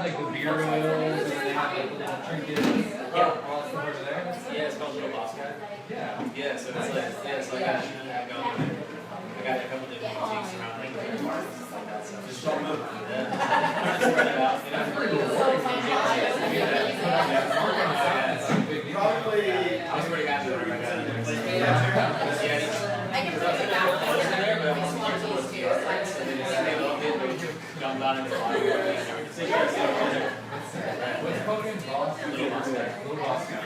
Like the beer oils, and they have like little trinkets. Yeah, all that stuff over there. Yeah, it's called Little Boss Guy. Yeah. Yeah, so it's like, I got going there. I got a couple different boutiques around like the parks and stuff like that. So just don't move. Yeah. Spread it out. You know, it's pretty cool. Probably. I was pretty happy when I got it. Jumped on in the fire. What's the code again? Little Boss Guy. Little Boss Guy.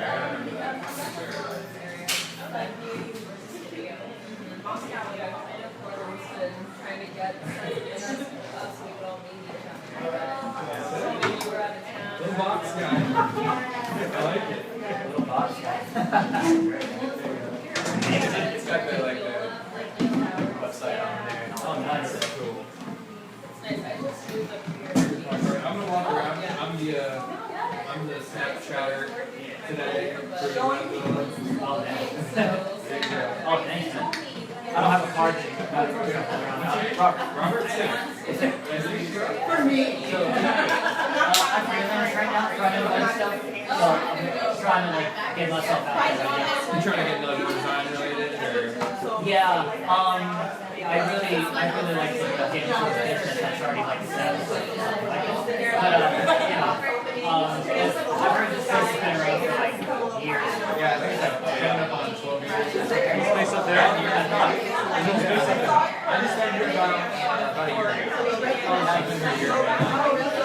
Trying to get Little Box Guy. I like it. Little Boss Guy. It's got the like the website on there. Oh, nice. That's cool. It's nice. I just moved up here. Alright, I'm gonna walk around. I'm the Snapchatter today for the Oh, thanks. Oh, thanks, man. I don't have a card. Robert? For me. I'm freelance right now, trying to learn stuff. So I'm trying to like get myself out there. You trying to get another design related or? Yeah, I really like to get into a business that's already like set. But I've heard this place has been around for like years. Yeah, I think it's like coming up on 12 years. Place up there? I just started here about a year ago.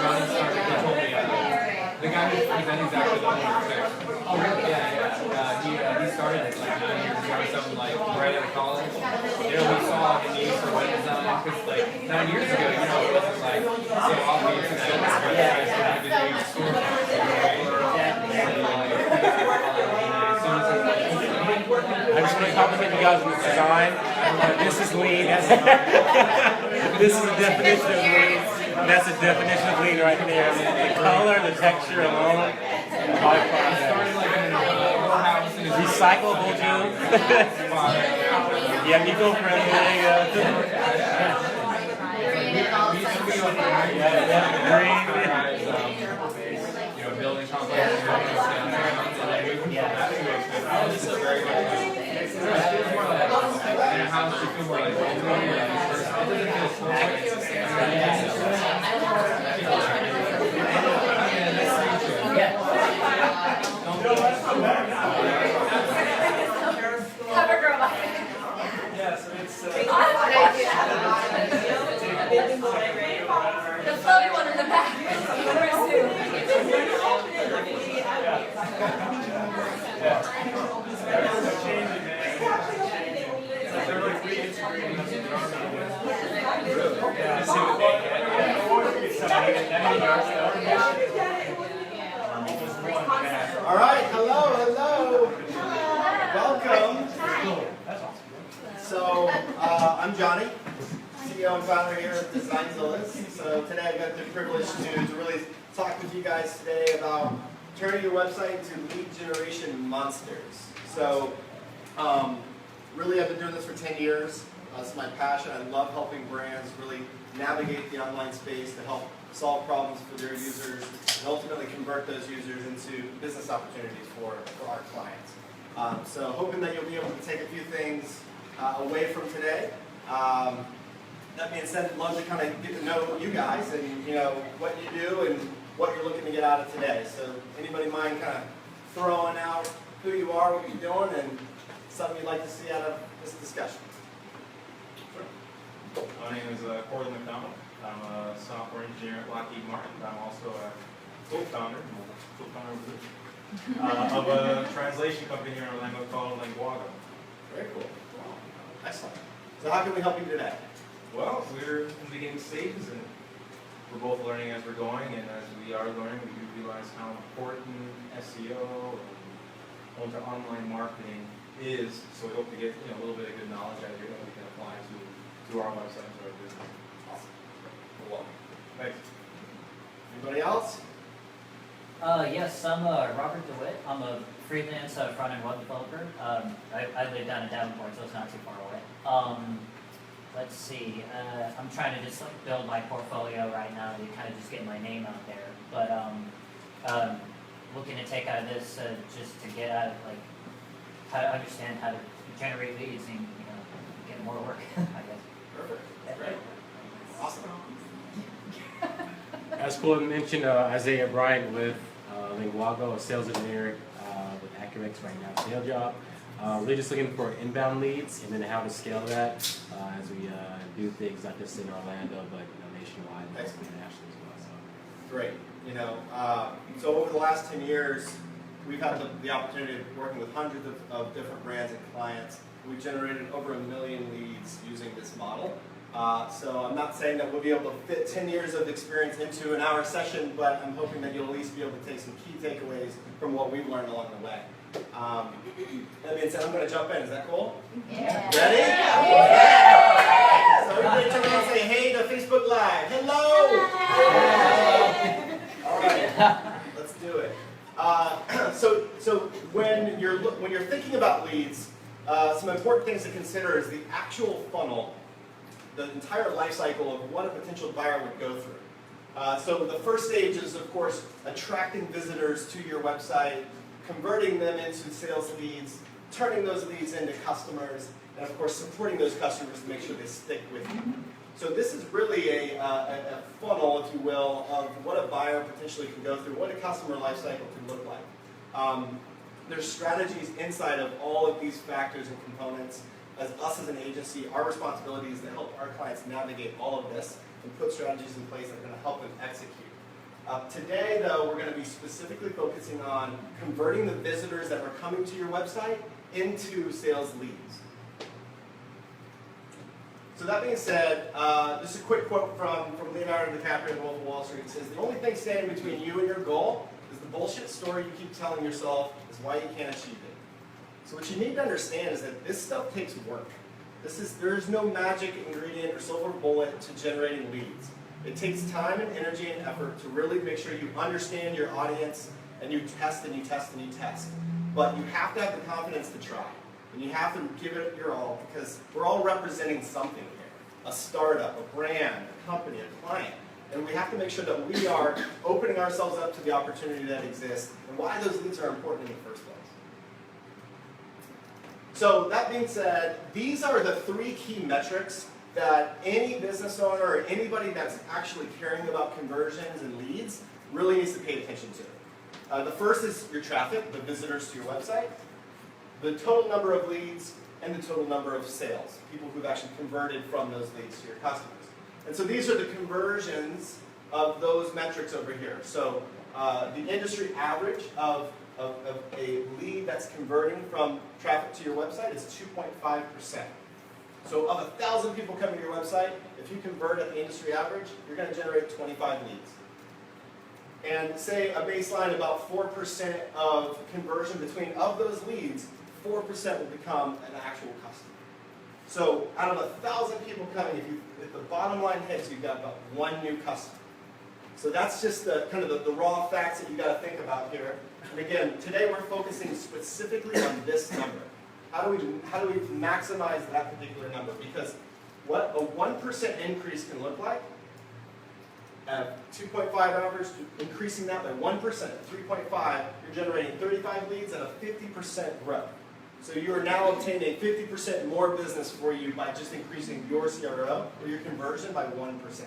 Johnny started, he told me, the guy who's exactly the owner there. Oh, really? Yeah. He started it like 9 years ago or something, like right out of college. You know, we saw the need for web design, because like 9 years ago, you know, it wasn't like so obvious and so much better. You had to do store I just want to compliment you guys on the design. This is lean. This is the definition of lean. That's the definition of lean right there. The color, the texture alone. Recyclable, too. Yeah, eco-friendly. There you go. Green. You know, building complexes. This is very much like, in a house you feel more like home. It doesn't feel so Yeah, so it's The floaty one in the back. All right, hello. Welcome. So, I'm Johnny, CEO and founder here at Designzillas. So today I've got the privilege to really talk with you guys today about turning your website into lead generation monsters. So, really I've been doing this for 10 years. It's my passion. I love helping brands really navigate the online space to help solve problems for their users and ultimately convert those users into business opportunities for our clients. So hoping that you'll be able to take a few things away from today. That being said, I'd love to kind of get to know you guys and what you do and what you're looking to get out of today. So anybody mind kind of throwing out who you are, what you're doing, and something you'd like to see out of this discussion? Sure. My name is Corley McDonald. I'm a software engineer at Lockheed Martin. I'm also a co-founder of a translation company here in Orlando called Linguago. Very cool. Excellent. So how can we help you today? Well, we're in the beginning stages, and we're both learning as we're going, and as we are learning, we do realize how important SEO and online marketing is. So we hope to get a little bit of good knowledge out of here that we can apply to our website and to our business. Awesome. Well, Thanks. anybody else? Yes, I'm Robert DeWitt. I'm a freelance front-end web developer. I live down in Davenport, so it's not too far away. Let's see. I'm trying to just build my portfolio right now to kind of just get my name out there. but looking to take out of this just to get out of like how to understand how to generate leads and get more work, I guess. Perfect. Great. Awesome. As Colin mentioned, Isaiah Bryant with Linguago, a sales engineer with Accurex right now, sales job. Really just looking for inbound leads and then how to scale that as we do things not just in Orlando, but nationwide and internationally as well. So. Great. So over the last 10 years, we've had the opportunity of working with hundreds of different brands and clients. We've generated over 1 million leads using this model. So I'm not saying that we'll be able to fit 10 years of experience into an hour session, but I'm hoping that you'll at least be able to take some key takeaways from what we've learned along the way. That being said, I'm going to jump in. Is that cool? Yeah. Ready? Yeah. So everybody turn around and say, hey to Facebook Live. Hello! All right, let's do it. So when you're thinking about leads, some important things to consider is the actual funnel, the entire life cycle of what a potential buyer would go through. So the first stage is, of course, attracting visitors to your website, converting them into sales leads, turning those leads into customers, and of course supporting those customers to make sure they stick with you. So this is really a funnel, if you will, of what a buyer potentially can go through, what a customer life cycle can look like. There's strategies inside of all of these factors and components. As us as an agency, our responsibility is to help our clients navigate all of this and put strategies in place that are going to help them execute. Today, though, we're going to be specifically focusing on converting the visitors that are coming to your website into sales leads. So that being said, just a quick quote from Leonardo, DiCaprio, and Wolf of Wall Street. It says, the only thing standing between you and your goal is the bullshit story you keep telling yourself is why you can't achieve it. So what you need to understand is that this stuff takes work. There's no magic ingredient or silver bullet to generating leads. It takes time and energy and effort to really make sure you understand your audience and you test and you test and you test. But you have to have the confidence to try. And you have to give it your all because we're all representing something here. A startup, a brand, a company, a client. And we have to make sure that we are opening ourselves up to the opportunity that exists and why those leads are important in the first place. So that being said, these are the 3 key metrics that any business owner or anybody that's actually caring about conversions and leads really needs to pay attention to. The first is your traffic, the visitors to your website, the total number of leads, and the total number of sales, people who've actually converted from those leads to your customers. And so these are the conversions of those metrics over here. So the industry average of a lead that's converting from traffic to your website is 2.5%. So of 1,000 people coming to your website, if you convert at the industry average, you're going to generate 25 leads. And say a baseline about 4% of conversion between of those leads, 4% will become an actual customer. So out of 1,000 people coming, if the bottom line hits, you've got about 1 new customer. So that's just the kind of the raw facts that you got to think about here. And again, today we're focusing specifically on this number. How do we maximize that particular number? Because what a 1% increase can look like, at 2.5 average, increasing that by 1%, 3.5, you're generating 35 leads and a 50% growth. So you are now obtaining 50% more business for you by just increasing your CRO or your conversion by 1%.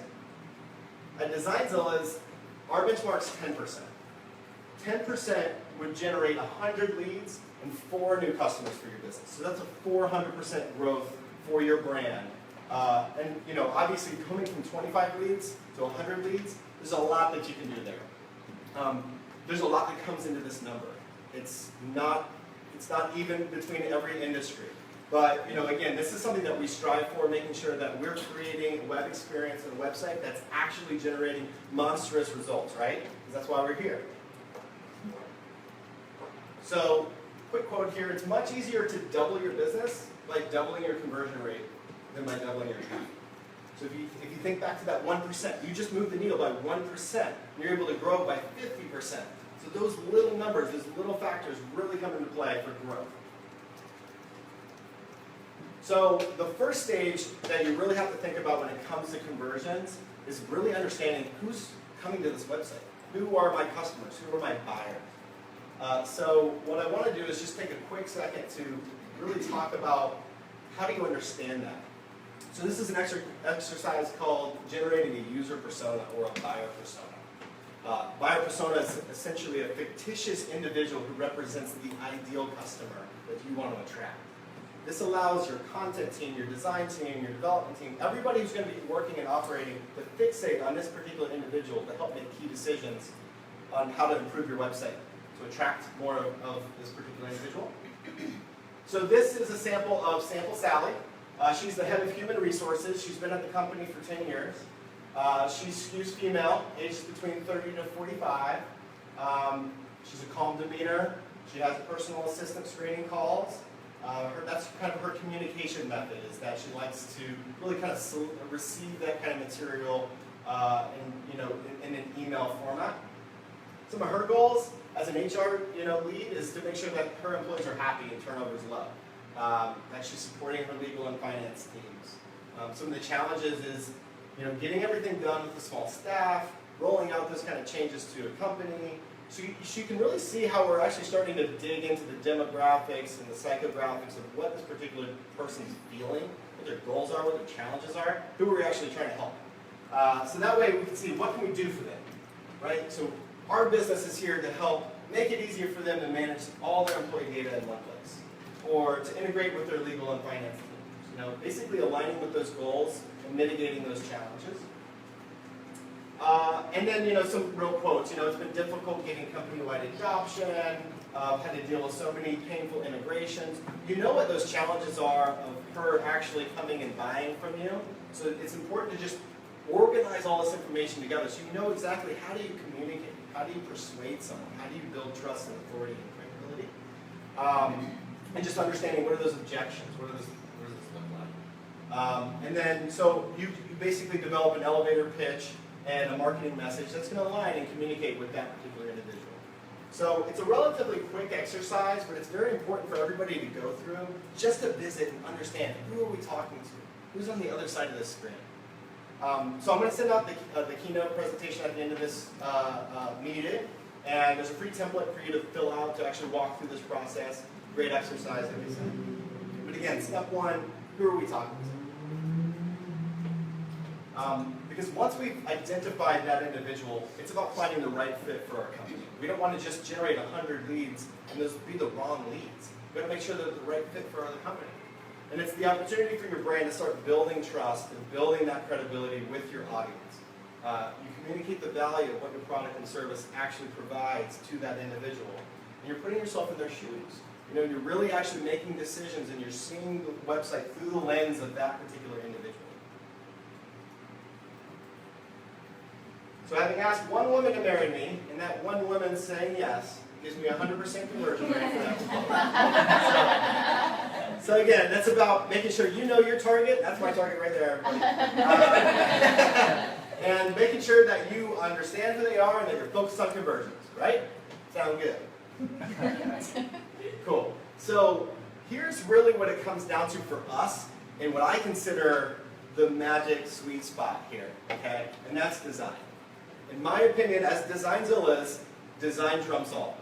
At DesignZilla's, our benchmark's 10%. 10% would generate 100 leads and 4 new customers for your business. So that's a 400% growth for your brand. And obviously coming from 25 leads to 100 leads, there's a lot that you can do there. There's a lot that comes into this number. It's not even between every industry. But again, this is something that we strive for, making sure that we're creating a web experience and a website that's actually generating monstrous results, right? Because that's why we're here. So, quick quote here, it's much easier to double your business by doubling your conversion rate than by doubling your traffic. So if you think back to that 1%, you just moved the needle by 1%, and you're able to grow by 50%. So those little numbers, those little factors really come into play for growth. So the first stage that you really have to think about when it comes to conversions is really understanding who's coming to this website. who are my customers? Who are my buyers? So what I want to do is just take a quick second to really talk about how do you understand that. So this is an exercise called generating a user persona or a buyer persona. Buyer persona is essentially a fictitious individual who represents the ideal customer that you want to attract. This allows your content team, your design team, your development team, everybody who's going to be working and operating to fixate on this particular individual to help make key decisions on how to improve your website to attract more of this particular individual. So this is a sample of Sample Sally. She's the head of human resources. She's been at the company for 10 years. She's female, aged between 30 to 45. She's a calm demeanor. She has personal assistant screening calls. That's kind of her communication method, is that she likes to really kind of receive that kind of material in an email format. Some of her goals as an HR lead is to make sure that her employees are happy and turnover is low. That she's supporting her legal and finance teams. Some of the challenges is getting everything done with a small staff, rolling out those kind of changes to a company. So she can really see how we're actually starting to dig into the demographics and the psychographics of what this particular person's feeling, what their goals are, what their challenges are, who we're actually trying to help. So that way we can see what can we do for them, right? So our business is here to help make it easier for them to manage all their employee data in one place, or to integrate with their legal and finance teams. Basically aligning with those goals and mitigating those challenges. And then, some real quotes. It's been difficult getting company-wide adoption. Had to deal with so many painful integrations. You know what those challenges are of her actually coming and buying from you. So it's important to just organize all this information together so you know exactly how do you communicate, how do you persuade someone, how do you build trust and authority and credibility. And just understanding what are those objections, what does this look like. And then, so you basically develop an elevator pitch and a marketing message that's going to align and communicate with that particular individual. So it's a relatively quick exercise, but it's very important for everybody to go through just to visit and understand who are we talking to, who's on the other side of this screen. So I'm going to send out the keynote presentation at the end of this meeting, and there's a free template for you to fill out to actually walk through this process. Great exercise, like I said. But again, step one, who are we talking to? Because once we've identified that individual, it's about finding the right fit for our company. We don't want to just generate 100 leads and those be the wrong leads. We've got to make sure they're the right fit for our company. And it's the opportunity for your brand to start building trust and building that credibility with your audience. You communicate the value of what your product and service actually provides to that individual. And you're putting yourself in their shoes. You're really actually making decisions and you're seeing the website through the lens of that particular individual. So having asked one woman to marry me, and that one woman saying yes, gives me 100% conversion rate for that. So again, that's about making sure you know your target. That's my target right there, everybody. And making sure that you understand who they are and that you're focused on conversions, right? Sound good? Cool. So here's really what it comes down to for us and what I consider the magic sweet spot here, okay? And that's design. In my opinion, as Designzilla's, design trumps all.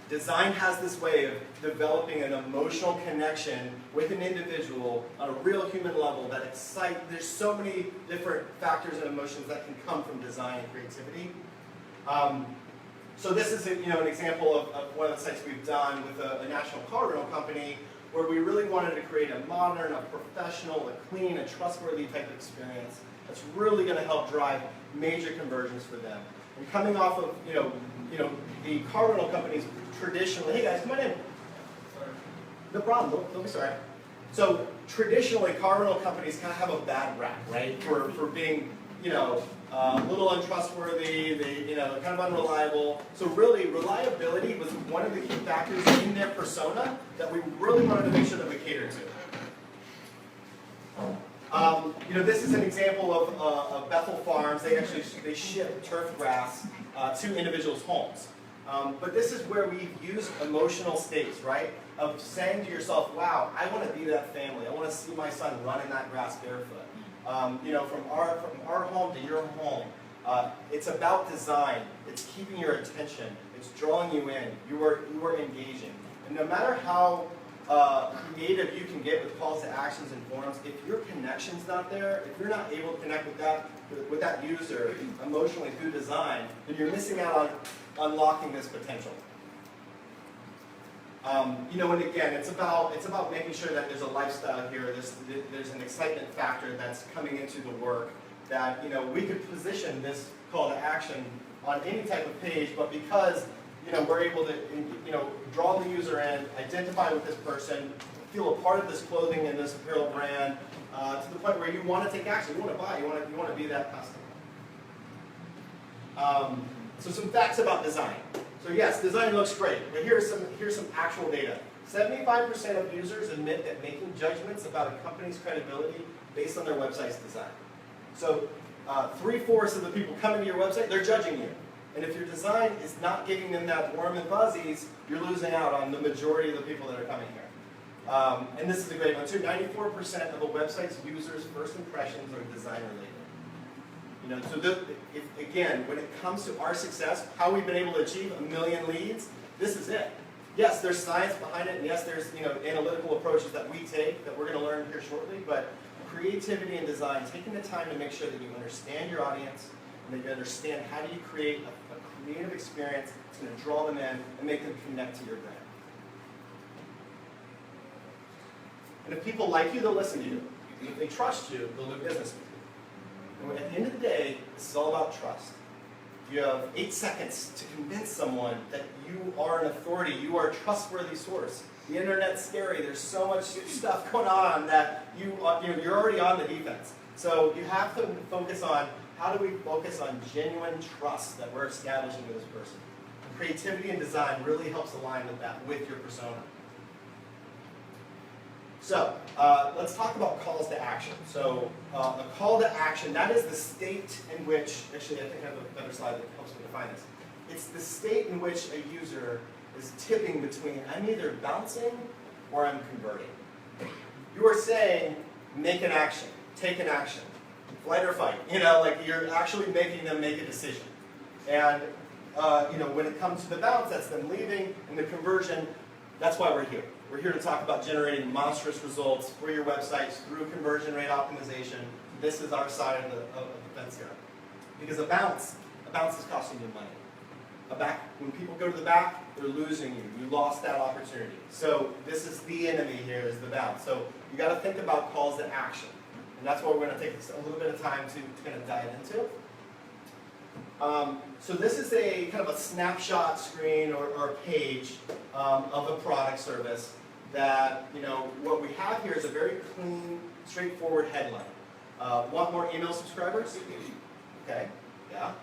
Design has this way of developing an emotional connection with an individual on a real human level that excite. There's so many different factors and emotions that can come from design and creativity. So this is an example of one of the sites we've done with a national car rental company where we really wanted to create a modern, a professional, a clean, a trustworthy type of experience that's really going to help drive major conversions for them. And coming off of the car rental companies traditionally, hey guys, come on in. No problem, don't be sorry. So traditionally, car rental companies kind of have a bad rap, right, for being a little untrustworthy, they're kind of unreliable. So really, reliability was one of the key factors in their persona that we really wanted to make sure that we catered to. This is an example of Bethel Farms. They ship turf grass to individuals' homes. But this is where we use emotional states, right? Of saying to yourself, wow, I want to be that family. I want to see my son run in that grass barefoot. From our home to your home. It's about design. It's keeping your attention. It's drawing you in. You are engaging. And no matter how creative you can get with calls to actions and forums, if your connection's not there, if you're not able to connect with that user emotionally through design, then you're missing out on unlocking this potential. You know, and again, it's about making sure that there's a lifestyle here. There's an excitement factor that's coming into the work. That, you know, we could position this call to action on any type of page, but because, you know, we're able to, you know, draw the user in, identify with this person, feel a part of this clothing and this apparel brand, to the point where you want to take action, you want to buy, you want to be that customer. So some facts about design. So yes, design looks great, but here's some actual data. 75% of users admit that making judgments about a company's credibility based on their website's design. So 3/4 of the people coming to your website, they're judging you. And if your design is not giving them that warm and fuzzies, you're losing out on the majority of the people that are coming here. And this is a great one too. 94% of a website's users' first impressions are design related. You know, so again, when it comes to our success, how we've been able to achieve 1 million leads, this is it. Yes, there's science behind it, and yes, there's, you know, analytical approaches that we take that we're going to learn here shortly, but creativity and design, taking the time to make sure that you understand your audience and that you understand how do you create a creative experience that's going to draw them in and make them connect to your brand. And if people like you, they'll listen to you. And if they trust you, they'll do business with you. And at the end of the day, this is all about trust. You have 8 seconds to convince someone that you are an authority, you are a trustworthy source. The internet's scary. There's so much stuff going on that you're already on the defense. So you have to focus on how do we focus on genuine trust that we're establishing with this person. And creativity and design really helps align with that, with your persona. So let's talk about calls to action. So a call to action, that is the state in which, actually I think I have a better slide that helps me define this. It's the state in which a user is tipping between I'm either bouncing or I'm converting. You are saying make an action, take an action, flight or fight. You know, like you're actually making them make a decision. And you know, when it comes to the bounce, that's them leaving, and the conversion, that's why we're here. We're here to talk about generating monstrous results for your websites through conversion rate optimization. This is our side of the fence here. Because a bounce is costing you money. When people go to the back, they're losing you. You lost that opportunity. So this is the enemy here, is the bounce. So you got to think about calls to action. And that's what we're going to take a little bit of time to kind of dive into. So this is a kind of a snapshot screen or page of a product service that, you know, what we have here is a very clean, straightforward headline. Want more email subscribers? Okay, yeah.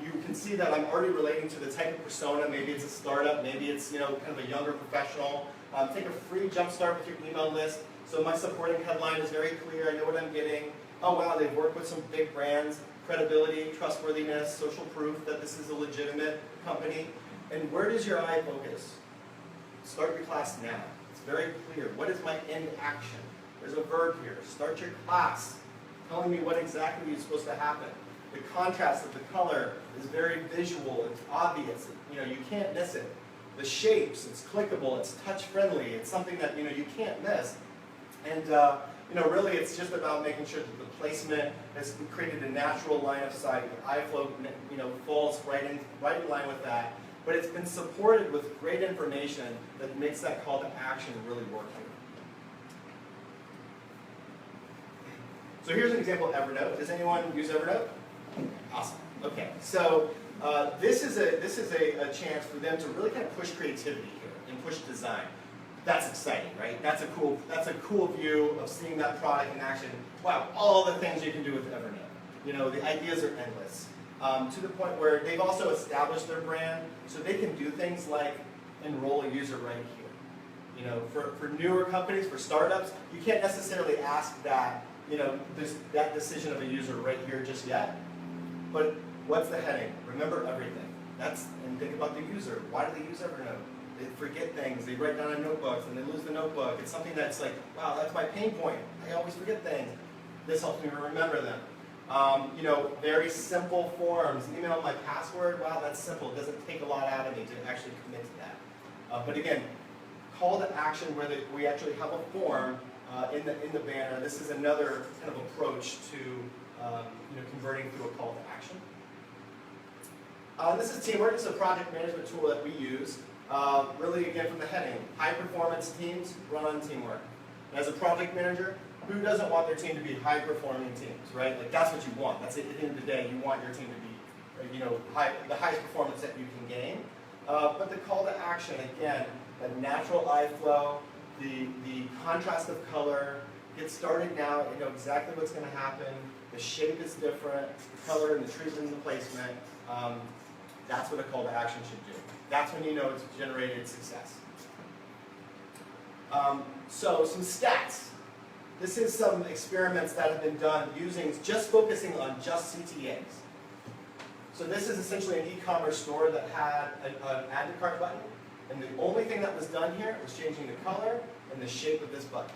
You can see that I'm already relating to the type of persona. Maybe it's a startup, maybe it's, you know, kind of a younger professional. Take a free jumpstart with your email list. So my supporting headline is very clear. I know what I'm getting. Oh wow, they've worked with some big brands. Credibility, trustworthiness, social proof that this is a legitimate company. And where does your eye focus? Start your class now. It's very clear. What is my end action? There's a verb here. Start your class. Telling me what exactly is supposed to happen. The contrast of the color is very visual. It's obvious. You know, you can't miss it. The shapes, it's clickable. It's touch friendly. It's something that, you know, you can't miss. And you know, really, it's just about making sure that the placement has created a natural line of sight. Your eye flow, you know, falls right in line with that. But it's been supported with great information that makes that call to action really work here. So here's an example of Evernote. Does anyone use Evernote? Awesome. Okay. So this is a chance for them to really kind of push creativity here and push design. That's exciting, right? That's a cool view of seeing that product in action. Wow, all the things you can do with Evernote. You know, the ideas are endless. To the point where they've also established their brand, so they can do things like enroll a user right here. You know, for newer companies, for startups, you can't necessarily ask that, you know, that decision of a user right here just yet. But what's the heading? Remember everything. And think about the user. Why do they use Evernote? They forget things, they write down in notebooks, and they lose the notebook. It's something that's like, wow, that's my pain point. I always forget things. This helps me remember them. You know, very simple forms. Email my password. Wow, that's simple. It doesn't take a lot out of me to actually commit to that. But again, call to action where we actually have a form in the banner. This is another kind of approach to you know, converting through a call to action. This is Teamwork. It's a project management tool that we use. Really, again, from the heading, high performance teams run on teamwork. And as a project manager, who doesn't want their team to be high performing teams, right? Like that's what you want. That's it. At the end of the day, you want your team to be, you know, the highest performance that you can gain. But the call to action, again, the natural eye flow, the contrast of color, get started now, you know exactly what's going to happen. The shape is different, the color and the treatment and the placement. That's what a call to action should do. That's when you know it's generated success. So some stats. This is some experiments that have been done using, just focusing on just CTAs. So this is essentially an e-commerce store that had an add to cart button, and the only thing that was done here was changing the color and the shape of this button.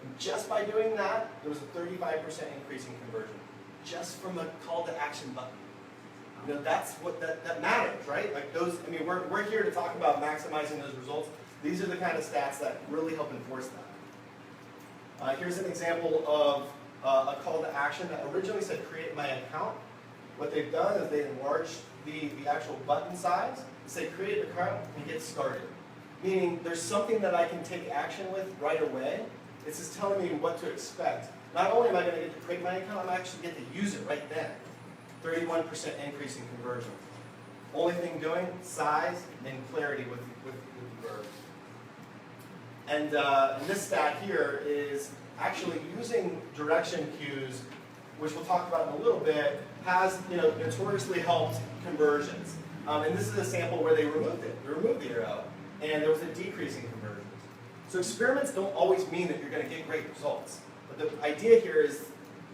And just by doing that, there was a 35% increase in conversion, just from a call to action button. You know, that's what that matters, right? Like those. I mean, we're here to talk about maximizing those results. These are the kind of stats that really help enforce that. Here's an example of a call to action that originally said create my account. What they've done is they enlarged the actual button size and say create an account and get started. Meaning there's something that I can take action with right away. This is telling me what to expect. Not only am I going to get to create my account, I'm actually get to use it right then. 31% increase in conversion. Only thing doing, size and clarity with the verb. And this stat here is actually using direction cues, which we'll talk about in a little bit, has notoriously helped conversions. And this is a sample where they removed it. They removed the arrow, and there was a decrease in conversions. So experiments don't always mean that you're going to get great results. But the idea here is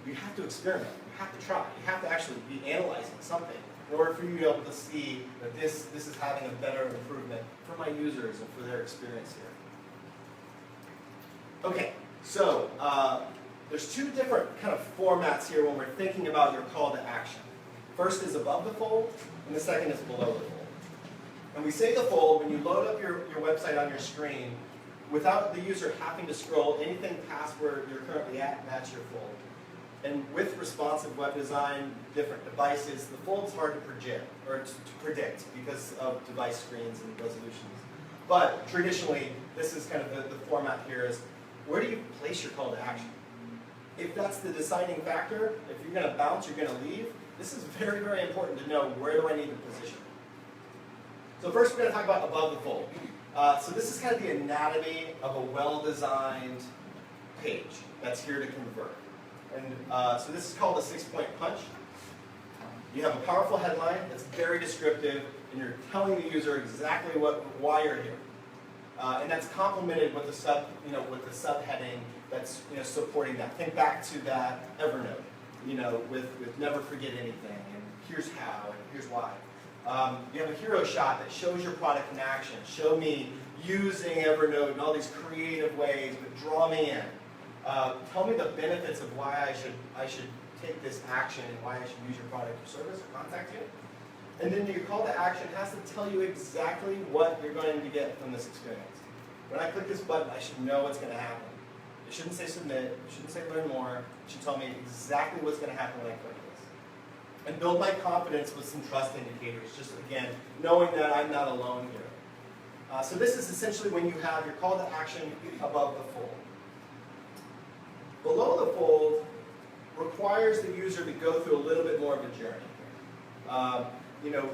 you have to experiment. You have to try. You have to actually be analyzing something in order for you to be able to see that this is having a better improvement for my users and for their experience here. Okay, so there's two different kind of formats here when we're thinking about your call to action. First is above the fold, and the second is below the fold. And we say the fold when you load up your website on your screen without the user having to scroll anything past where you're currently at, that's your fold. And with responsive web design, different devices, the fold's hard to predict because of device screens and resolutions. But traditionally, this is kind of the format here is, where do you place your call to action? If that's the deciding factor, if you're going to bounce, you're going to leave, this is very, very important to know where do I need to position. So first we're going to talk about above the fold. So this is kind of the anatomy of a well-designed page that's here to convert. And so this is called a 6-point punch. You have a powerful headline that's very descriptive, and you're telling the user exactly why you're here. And that's complemented with the subheading that's supporting that. Think back to that Evernote, with never forget anything, and here's how, and here's why. You have a hero shot that shows your product in action. Show me using Evernote in all these creative ways, but draw me in. Tell me the benefits of why I should take this action and why I should use your product or service or contact you. And then your call to action has to tell you exactly what you're going to get from this experience. When I click this button, I should know what's going to happen. It shouldn't say submit. It shouldn't say learn more. It should tell me exactly what's going to happen when I click this. And build my confidence with some trust indicators, just again, knowing that I'm not alone here. So this is essentially when you have your call to action above the fold. Below the fold requires the user to go through a little bit more of a journey.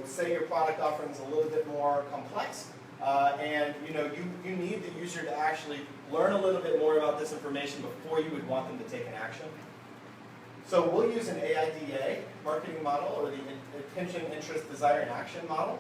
Say your product offering is a little bit more complex, and you need the user to actually learn a little bit more about this information before you would want them to take an action. So we'll use an AIDA marketing model, or the Intention, Interest, Desire, and Action model.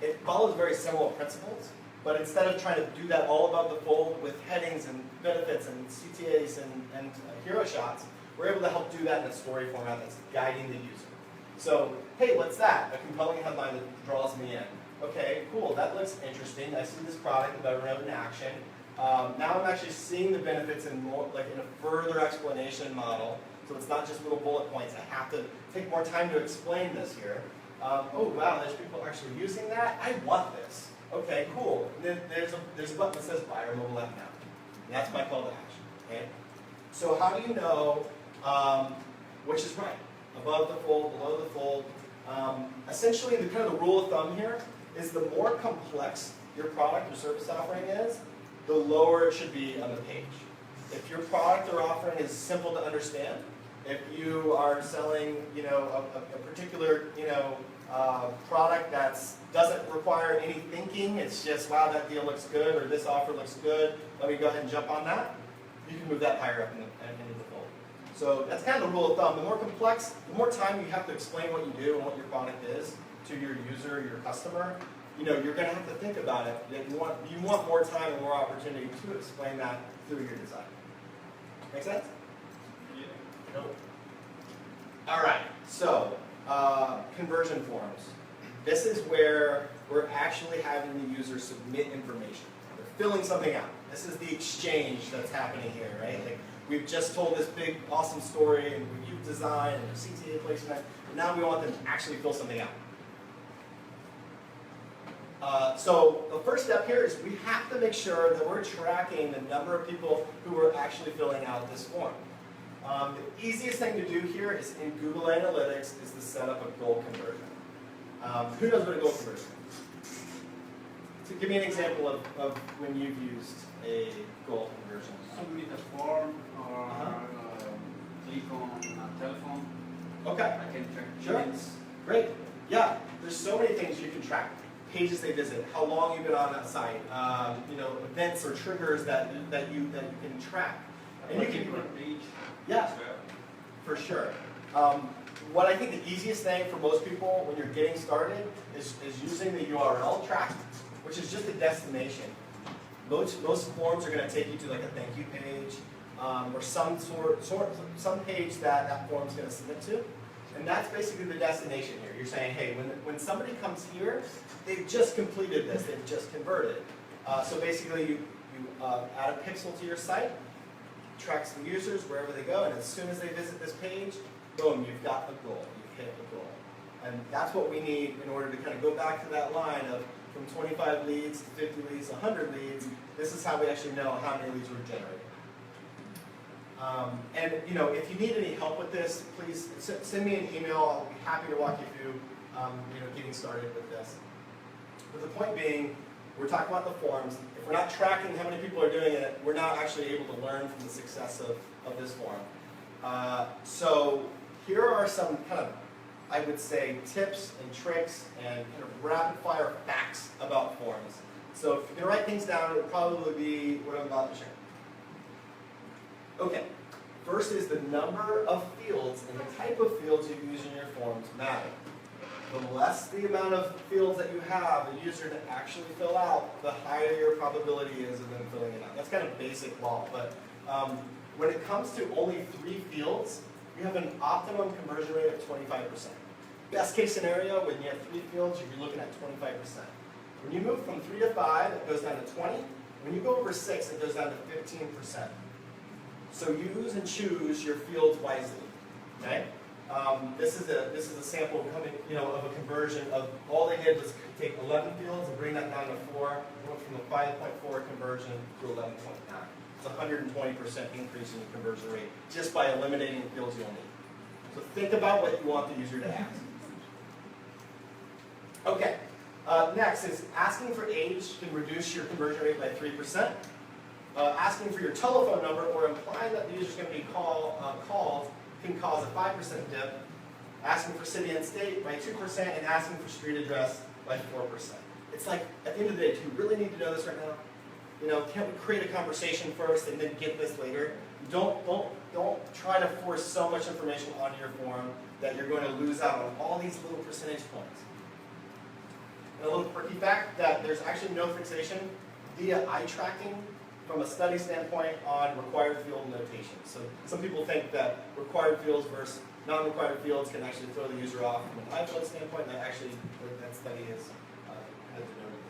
It follows very similar principles, but instead of trying to do that all above the fold with headings and benefits and CTAs and hero shots, we're able to help do that in a story format that's guiding the user. So, hey, what's that? A compelling headline that draws me in. Okay, cool, that looks interesting. I see this product of Evernote in action. Now I'm actually seeing the benefits in more, like in a further explanation model. So it's not just little bullet points. I have to take more time to explain this here. Oh wow, there's people actually using that. I want this. Okay, cool. And then there's a button that says buy our mobile app now. And that's my call to action. Okay. So how do you know which is right? Above the fold, below the fold. Essentially, the kind of the rule of thumb here is the more complex your product or service offering is, the lower it should be on the page. If your product or offering is simple to understand, if you are selling, a particular, product that doesn't require any thinking, it's just, wow, that deal looks good, or this offer looks good, let me go ahead and jump on that, you can move that higher up into the fold. So that's kind of the rule of thumb. The more complex, the more time you have to explain what you do and what your product is to your user, your customer, you're going to have to think about it. You want more time and more opportunity to explain that through your design. Make sense? Yeah. Nope. All right, so conversion forms. This is where we're actually having the user submit information. They're filling something out. This is the exchange that's happening here, right? Like we've just told this big, awesome story, and we've used design and CTA placement, and now we want them to actually fill something out. So the first step here is we have to make sure that we're tracking the number of people who are actually filling out this form. The easiest thing to do here is in Google Analytics is to set up a goal conversion. Who knows what a goal conversion is? So give me an example of when you've used a goal conversion. Submit a form or click on a telephone. Okay. I can track Sure. minutes. Great. Yeah, there's so many things you can track. Pages they visit, how long you've been on that site, events or triggers that you can track. And you can, page. yeah, for sure. What I think the easiest thing for most people when you're getting started is using the URL track, which is just a destination. Most forms are going to take you to like a thank you page or some page that form is going to submit to. And that's basically the destination here. You're saying, hey, when somebody comes here, they've just completed this, they've just converted. So basically, you add a pixel to your site, tracks the users wherever they go, and as soon as they visit this page, boom, you've got the goal, you've hit the goal. And that's what we need in order to kind of go back to that line of from 25 leads to 50 leads to 100 leads. This is how we actually know how many leads we're generating. And if you need any help with this, please send me an email. I'll be happy to walk you through, getting started with this. But the point being, we're talking about the forms. If we're not tracking how many people are doing it, we're not actually able to learn from the success of this form. So here are some kind of, I would say, tips and tricks and kind of rapid fire facts about forms. So if you're going to write things down, it would probably be what I'm about to share. Okay, first is the number of fields and the type of fields you use in your forms matter. The less the amount of fields that you have a user to actually fill out, the higher your probability is of them filling it out. That's kind of basic law, but when it comes to only 3 fields, you have an optimum conversion rate of 25%. Best case scenario, when you have 3 fields, you'd be looking at 25%. When you move from 3 to 5, it goes down to 20. When you go over 6, it goes down to 15%. So use and choose your fields wisely. Okay? This is a sample of a conversion of all they did was take 11 fields and bring that down to 4. Went from a 5.4 conversion to 11.9. It's a 120% increase in the conversion rate just by eliminating the fields you'll need. So think about what you want the user to ask. Okay. Next is asking for age can reduce your conversion rate by 3%. Asking for your telephone number or implying that the user is going to be called can cause a 5% dip. Asking for city and state by 2%, and asking for street address by 4%. It's like, at the end of the day, do you really need to know this right now? Can't we create a conversation first and then get this later? Don't try to force so much information onto your form that you're going to lose out on all these little percentage points. And a little quirky fact that there's actually no fixation via eye tracking from a study standpoint on required field notation. So some people think that required fields versus non-required fields can actually throw the user off from an eye field standpoint, and that study has denoted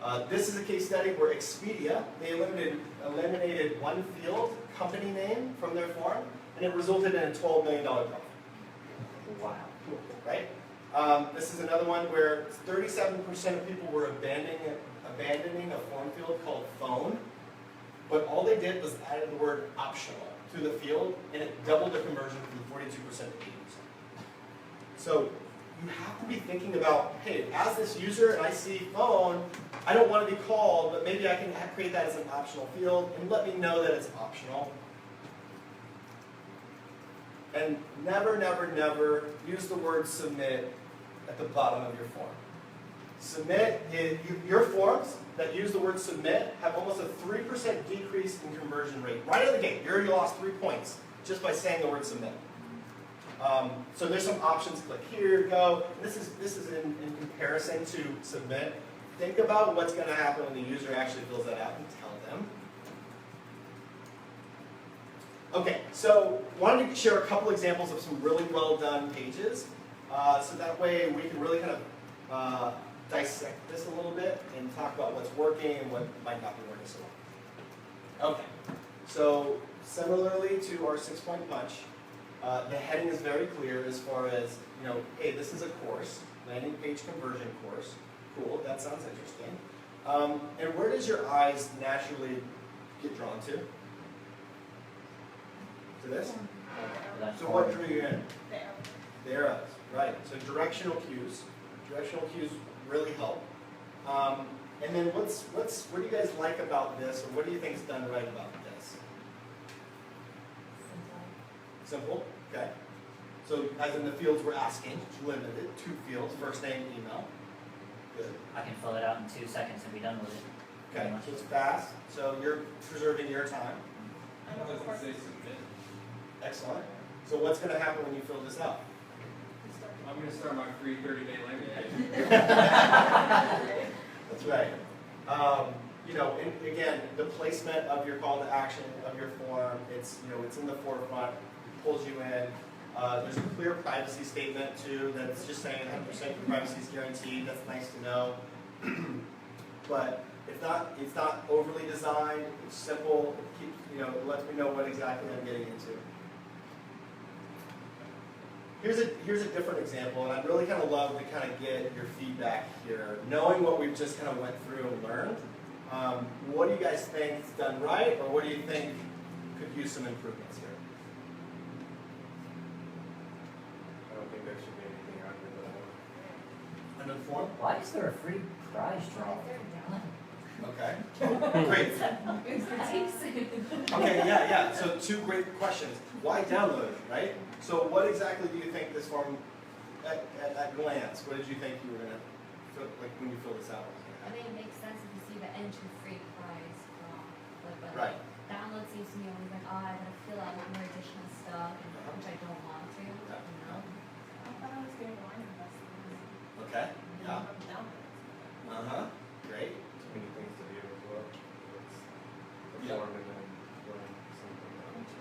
that. This is a case study where Expedia, they eliminated 1 field company name from their form, and it resulted in a $12 million profit. Wow. Right? This is another one where 37% of people were abandoning a form field called phone, but all they did was added the word optional to the field, and it doubled the conversion from 42% to 80%. So you have to be thinking about, hey, as this user and I see phone, I don't want to be called, but maybe I can create that as an optional field and let me know that it's optional. And never, never, never use the word submit at the bottom of your form. Submit, your forms that use the word submit have almost a 3% decrease in conversion rate. Right out of the gate, you already lost 3 points just by saying the word submit. So there's some options, click here, go. This is in comparison to submit. Think about what's going to happen when the user actually fills that out and tell them. Okay, so wanted to share a couple examples of some really well done pages. So that way we can really kind of dissect this a little bit and talk about what's working and what might not be working so well. Okay, so similarly to our 6-point punch, the heading is very clear as far as, you know, hey, this is a course, landing page conversion course. Cool, that sounds interesting. And where does your eyes naturally get drawn to? To this? So what drew you in? The arrows, right. So directional cues. Directional cues really help. And then what do you guys like about this, or what do you think is done right about this? Simple, okay. So as in the fields we're asking, limited, 2 fields, first name, email. Good. I can fill it out in 2 seconds and be done with it. Okay, so it's fast, so you're preserving your time. How does it say submit? Excellent. So what's going to happen when you fill this out? I'm going to start my free 30-day landing page. That's right. You know, and again, the placement of your call to action of your form, it's, you know, it's in the forefront, it pulls you in. There's a clear privacy statement too that's just saying 100% privacy is guaranteed. That's nice to know. But it's not overly designed. It's simple. It keeps, you know, it lets me know what exactly I'm getting into. Here's a different example, and I'd really kind of love to kind of get your feedback here. Knowing what we've just kind of went through and learned, what do you guys think is done right, or what do you think could use some improvements here? I don't think there should be anything under Under the form? Why is there a free prize draw? Okay. Great. Okay, yeah. So 2 great questions. Why download, right? So what exactly do you think this form, at glance, what did you think you were going to, like when you fill this out? I think it makes sense if you see the entry free prize. But Right. download seems to me always like, oh, I gotta fill out more additional stuff, which I don't want to. You know? I thought I was getting wine investments. Okay. Yeah. Great. Too many things to do as well. It's the Yeah. form and then doing something else.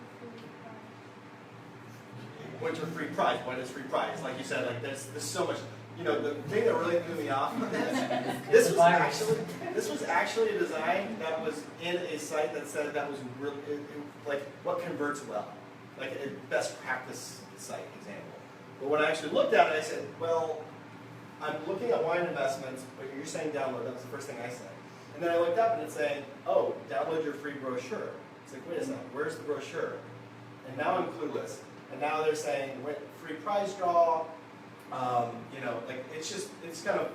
Winter free prize. What is free prize? Like you said, like there's so much. You know, the thing that really threw me off on this was actually a design that was in a site that said that was really like what converts well, like a best practice site example. But when I actually looked at it, I said, well, I'm looking at wine investments, but you're saying download. That was the first thing I said. And then I looked up and it's saying, oh, download your free brochure. It's like, wait a second, where's the brochure? And now I'm clueless. And now they're saying free prize draw. You know, like it's kind of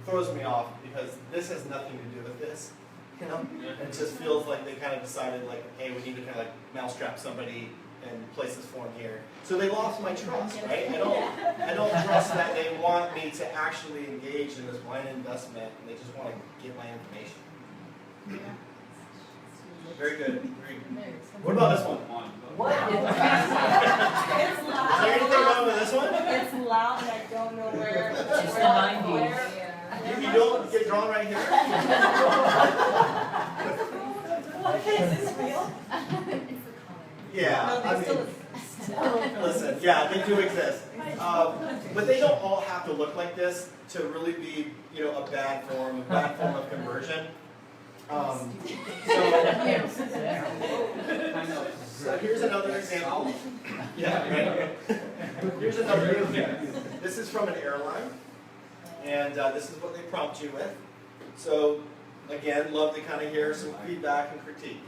throws me off because this has nothing to do with this. You know, it just feels like they kind of decided like, hey, we need to kind of like mousetrap somebody and place this form here. So they lost my trust, right? I don't trust that they want me to actually engage in this wine investment, and they just want to get my information. Very good. What about this one? What? It's Is loud. there anything wrong with this one? It's loud and I don't know where. It's the 90s. You don't get drawn right here? Is this real? It's the color. Yeah, No, I they still mean, listen, yeah, they do exist. But they don't all have to look like this to really be, you know, a bad form of conversion. So, So here's another example. Yeah, right. Here's another example. This is from an airline, and this is what they prompt you with. So again, love to kind of hear some feedback and critique.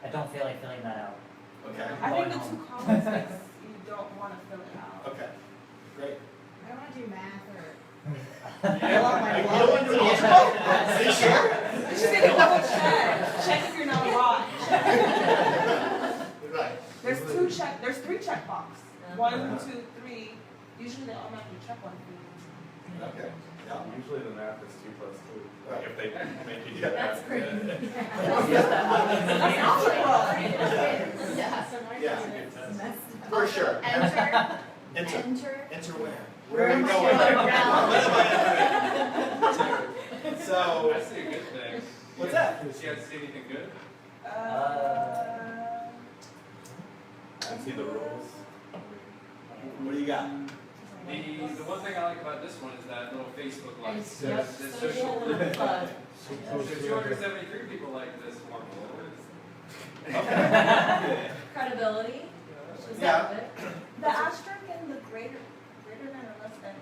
I don't feel like filling that out. Okay. I think the two comments makes you don't want to fill it out. Okay. Great. I don't want to do math or. You don't want to do algebra? Are you sure? Just take a double check. Check if you're not wrong. Right. There's three check boxes. 1, 2, 3. Usually they automatically check one for you. Okay. Yeah. Usually the math is 2 plus 2. Right. If they make you do Yeah. that. That's great. Yeah. Yeah. For sure. Enter. Enter. Enter. Enter where? Where are you Where am I going? going? What am I entering? So, I see a good thing. what's that? You guys see anything good? And see the rules. What do you got? The one thing I like about this one is that little Facebook like. It's The just social. club. There's 273 people like this one. Credibility. Is Yeah. that it? The asterisk and the greater than or less than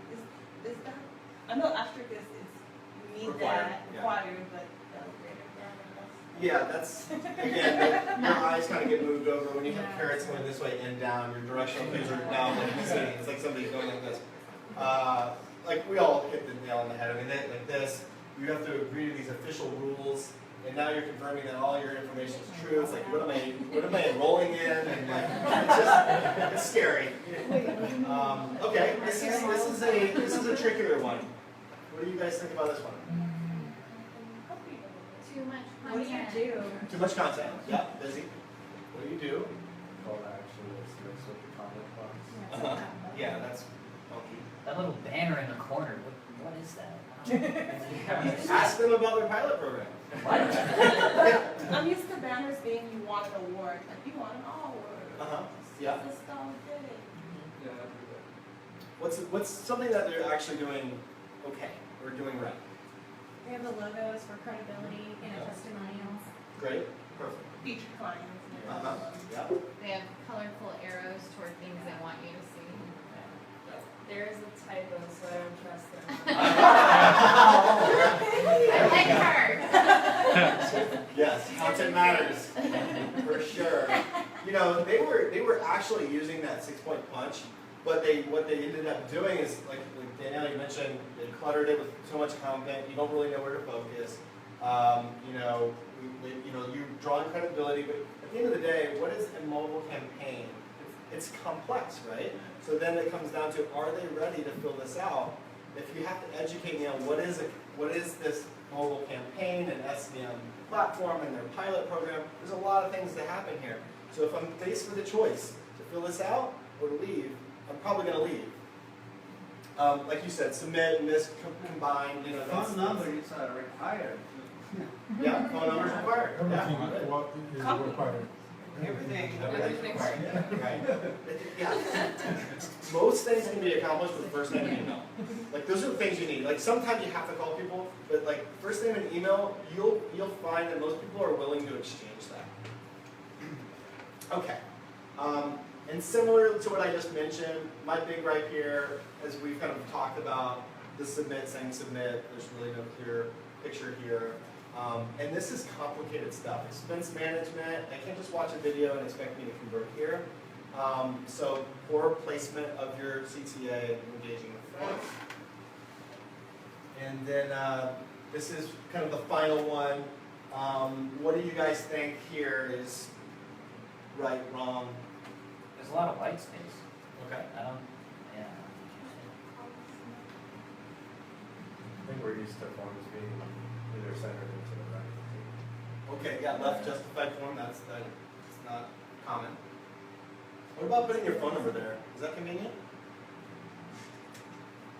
is that? I know asterisk is you need Required, that yeah. required, but the greater than or less. Yeah, that's, again, your eyes kind of get moved over when you have carrots going this way and down, your directional cues are down, like you see, it's like somebody's going like this. Like we all hit the nail on the head. I mean, like this, you have to agree to these official rules, and now you're confirming that all your information is true. It's like, what am I enrolling in? And like, it's scary. Okay, this is a trickier one. What do you guys think about this one? Too much What do you content. do? Too much content. Yeah, busy. What do you do? Call to action is mixed with the comment box. Yeah, that's funky. That little banner in the corner, what is that? Ask them about their pilot program. I'm used to banners being you want an award, like you want an award. Yeah. Let's go get it. Yeah. What's something that they're actually doing okay or doing right? They have the logos for credibility and testimonials. Great. Perfect. Feature clients. Yeah. They have colorful arrows toward things they want you to see. There is a typo, so I don't trust them. I like her. Yes, content matters for sure. You know, they were actually using that 6-point punch, but what they ended up doing is like Danielle, you mentioned, they cluttered it with so much content. You don't really know where to focus. You're drawing credibility, but at the end of the day, what is a mobile campaign? It's complex, right? So then it comes down to, are they ready to fill this out? If you have to educate me on what is this mobile campaign and SEM platform and their pilot program, there's a lot of things that happen here. So if I'm faced with a choice to fill this out or to leave, I'm probably going to leave. Like you said, submit and this combined. You know, Phone number is required. Yeah, phone number's required. Yeah. What is required? Everything's required. Right. Yeah. Most things can be accomplished with first name and email. Like those are the things you need. Like sometimes you have to call people, but like first name and email, you'll find that most people are willing to exchange that. Okay. And similar to what I just mentioned, my big gripe here, as we've kind of talked about the submit, saying submit, there's really no clear picture here. And this is complicated stuff. Expense management, I can't just watch a video and expect me to convert here. So poor placement of your CTA and engaging the forms. And then this is kind of the final one. What do you guys think here is right, wrong? There's a lot of white space. Okay. I don't, yeah. I think we're used to forms being either centered into the right. Okay, yeah, left justified form, that's not common. What about putting your phone number there? Is that convenient?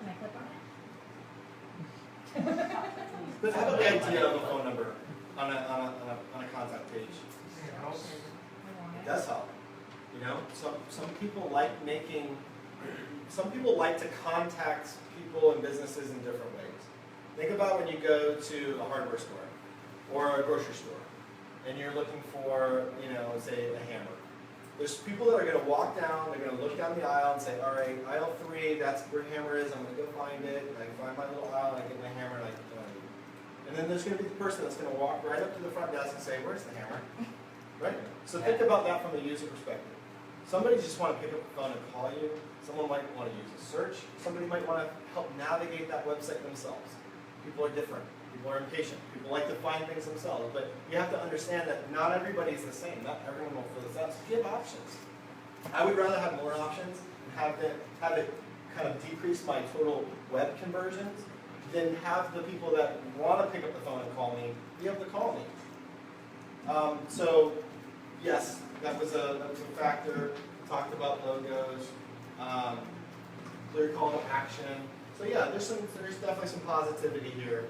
Can I click on it? But how about the idea of a phone number on a contact page? It does help. You know, some people like to contact people and businesses in different ways. Think about when you go to a hardware store or a grocery store. and you're looking for, say a hammer. There's people that are going to walk down, they're going to look down the aisle and say, all right, aisle 3, that's where hammer is, I'm going to go find it, and I find my little aisle, and I get my hammer, and I get done. And then there's going to be the person that's going to walk right up to the front desk and say, where's the hammer? Right? So think about that from the user perspective. Somebody just want to pick up the phone and call you. Someone might want to use a search. Somebody might want to help navigate that website themselves. People are different. People are impatient. People like to find things themselves. But you have to understand that not everybody is the same. Not everyone will fill this out. So give options. I would rather have more options and have it kind of decrease my total web conversions than have the people that want to pick up the phone and call me be able to call me. So yes, that was a factor. Talked about logos, clear call to action. So yeah, there's definitely some positivity here,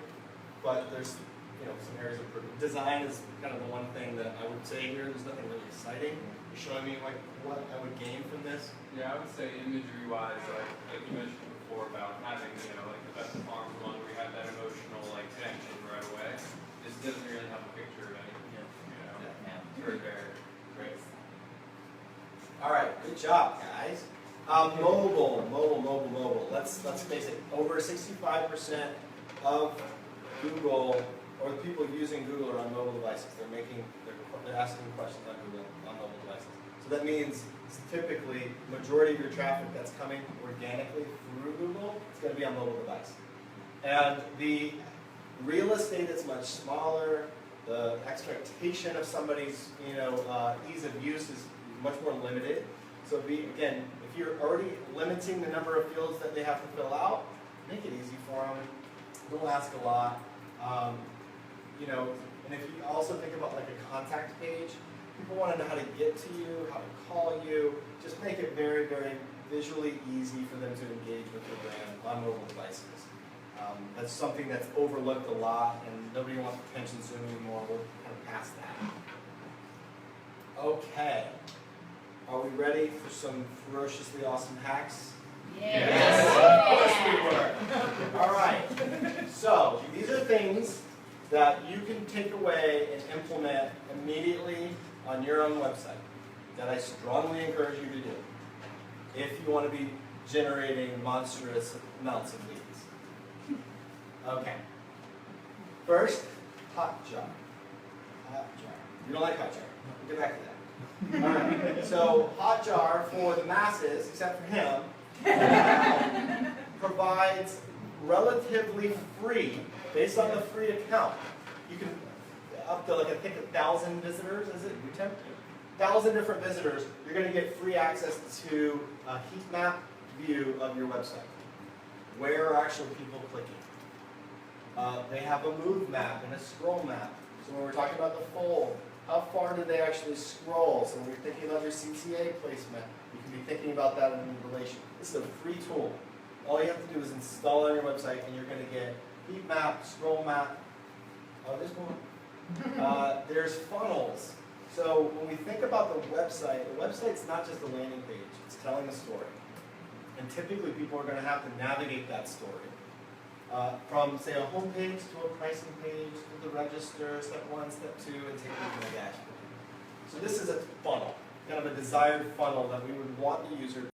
but there's some areas of improvement. Design is kind of the one thing that I would say here. There's nothing really exciting. You're showing me like what I would gain from this. Yeah, I would say imagery-wise, like you mentioned before about having like the best of farms one where you have that emotional connection right away. This doesn't really have a picture of anything. It's very great. All right, good job, guys. Mobile. Let's face it. Over 65% of Google, or the people using Google, are on mobile devices. They're asking questions on Google on mobile devices. So that means typically majority of your traffic that's coming organically through Google is going to be on mobile device. And the real estate is much smaller. The expectation of somebody's ease of use is much more limited. So again, if you're already limiting the number of fields that they have to fill out, make it easy for them. Don't ask a lot. And if you also think about like a contact page, people want to know how to get to you, how to call you. Just make it very, very visually easy for them to engage with your brand on mobile devices. That's something that's overlooked a lot, and nobody wants attention zoom anymore. We're kind of past that. Okay. Are we ready for some ferociously awesome hacks? Yes. Of course we were. All right. So these are things that you can take away and implement immediately on your own website that I strongly encourage you to do if you want to be generating monstrous amounts of leads. Okay. First, Hotjar. You don't like Hotjar. We'll get back to that. All right. So Hotjar, for the masses, except for him, provides relatively free, based on the free account. You can up to I think 1,000 visitors. Is it 1,000 different visitors? You're going to get free access to a heat map view of your website. Where are actual people clicking? They have a move map and a scroll map. So when we're talking about the fold, how far do they actually scroll? So when you're thinking about your CTA placement, you can be thinking about that in relation. This is a free tool. All you have to do is install it on your website, and you're going to get heat map, scroll map. Oh, there's one. There's funnels. So when we think about the website's not just a landing page. It's telling a story. And typically people are going to have to navigate that story. From, say, a home page to a pricing page, to the register, step 1, step 2, and take you to the dashboard. So this is a funnel, kind of a desired funnel that we would want the user